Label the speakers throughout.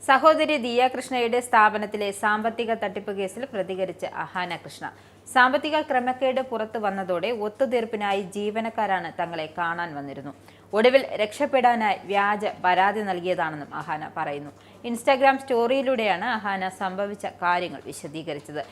Speaker 1: സഹോദരി ദിയ കൃഷ്ണയുടെ സ്ഥാപനത്തിലെ സാമ്പത്തിക തട്ടിപ്പ് കേസിൽ പ്രതികരിച്ച് അഹാന കൃഷ്ണ. സാമ്പത്തിക ക്രമക്കേട് പുറത്തു വന്നതോടെ ഒത്തുതീർപ്പിനായി ജീവനക്കാരാണ് തങ്ങളെ കാണാൻ വന്നിരുന്നു. ഒടുവിൽ രക്ഷപ്പെടാനായി വ്യാജ പരാതി നൽകിയതാണെന്നും അഹാന പറയുന്നു. ഇൻസ്റ്റാഗ്രാം സ്റ്റോറിയിലൂടെയാണ് അഹാന സംഭവിച്ച കാര്യങ്ങൾ വിശദീകരിച്ചത്.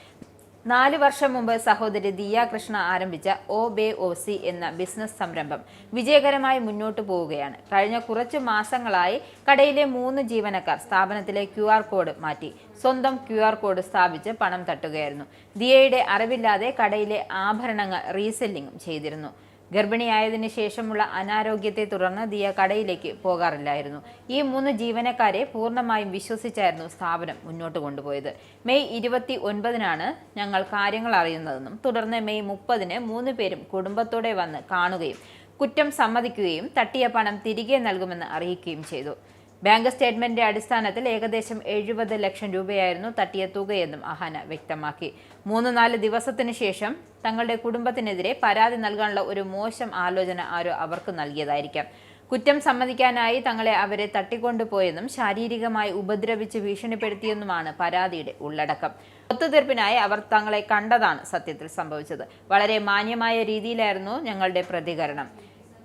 Speaker 1: 4 വർഷം മുമ്പ് സഹോദരി ദിയ കൃഷ്ണ ആരംഭിച്ച OBOC എന്ന ബിസിനസ് സംരംഭം വിജയകരമായി മുന്നോട്ടു പോവുകയാണ്. കഴിഞ്ഞ കുറച്ചു മാസങ്ങളായി കടയിലെ 3 ജീവനക്കാർ സ്ഥാപനത്തിലെ QR കോഡ് മാറ്റി സ്വന്തം QR കോഡ് സ്ഥാപിച്ച് പണം തട്ടുകയായിരുന്നു. ദിയയുടെ അറിവില്ലാതെ കടയിലെ ആഭരണങ്ങൾ റീസെല്ലിംഗും ചെയ്തിരുന്നു. ഗർഭിണിയായതിനു ശേഷമുള്ള അനാരോഗ്യത്തെ തുടർന്ന് ദിയ കടയിലേക്ക് പോകാറില്ലായിരുന്നു. ഈ 3 ജീവനക്കാരെ പൂർണ്ണമായും വിശ്വസിച്ചായിരുന്നു സ്ഥാപനം മുന്നോട്ട് കൊണ്ടുപോയത്. മെയ് 29-നാണ് ഞങ്ങൾ കാര്യങ്ങൾ അറിയുന്നതെന്നും തുടർന്ന് മെയ് 30-ന് 3 പേരും കുടുംബത്തോടെ വന്ന് കാണുകയും കുറ്റം സമ്മതിക്കുകയും തട്ടിയ പണം തിരികെ നൽകുമെന്ന് അറിയിക്കുകയും ചെയ്തു. ബാങ്ക് സ്റ്റേറ്റ്മെന്റിന്റെ അടിസ്ഥാനത്തിൽ ഏകദേശം 70 ലക്ഷം രൂപയായിരുന്നു തട്ടിയ തുകയെന്നും അഹാന വ്യക്തമാക്കി. 3-4 ദിവസത്തിനു ശേഷം തങ്ങളുടെ കുടുംബത്തിനെതിരെ പരാതി നൽകാനുള്ള ഒരു മോശം ആലോചന ആരോ അവർക്ക് നൽകിയതായിരിക്കാം. കുറ്റം സമ്മതിക്കാനായി തങ്ങളെ അവരെ തട്ടിക്കൊണ്ടുപോയെന്നും ശാരീരികമായി ഉപദ്രവിച്ച് ഭീഷണിപ്പെടുത്തിയെന്നുമാണ് പരാതിയുടെ ഉള്ളടക്കം. ഒത്തുതീർപ്പിനായി അവർ തങ്ങളെ കണ്ടതാണ് സത്യത്തിൽ സംഭവിച്ചത്. വളരെ മാന്യമായ രീതിയിലായിരുന്നു ഞങ്ങളുടെ പ്രതികരണം.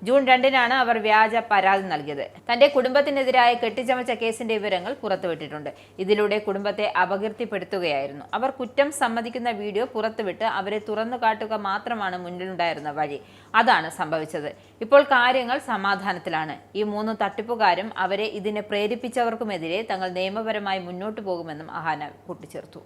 Speaker 1: ജൂൺ 2-നാണ് അവർ വ്യാജ പരാതി നൽകിയത്. തന്റെ കുടുംബത്തിനെതിരായ കെട്ടിച്ചമച്ച കേസിന്റെ വിവരങ്ങൾ പുറത്തുവിട്ടിട്ടുണ്ട്. ഇതിലൂടെ കുടുംബത്തെ അപകീർത്തിപ്പെടുത്തുകയായിരുന്നു. അവർ കുറ്റം സമ്മതിക്കുന്ന വീഡിയോ പുറത്തുവിട്ട് അവരെ തുറന്നു കാട്ടുക മാത്രമാണ് മുന്നിലുണ്ടായിരുന്ന വഴി. അതാണ് സംഭവിച്ചത്. ഇപ്പോൾ കാര്യങ്ങൾ സമാധാനത്തിലാണ്. ഈ 3 തട്ടിപ്പുകാരും അവരെ ഇതിനെ പ്രേരിപ്പിച്ചവർക്കുമെതിരെ തങ്ങൾ നിയമപരമായി മുന്നോട്ടു പോകുമെന്നും അഹാന കൂട്ടിച്ചേർത്തു.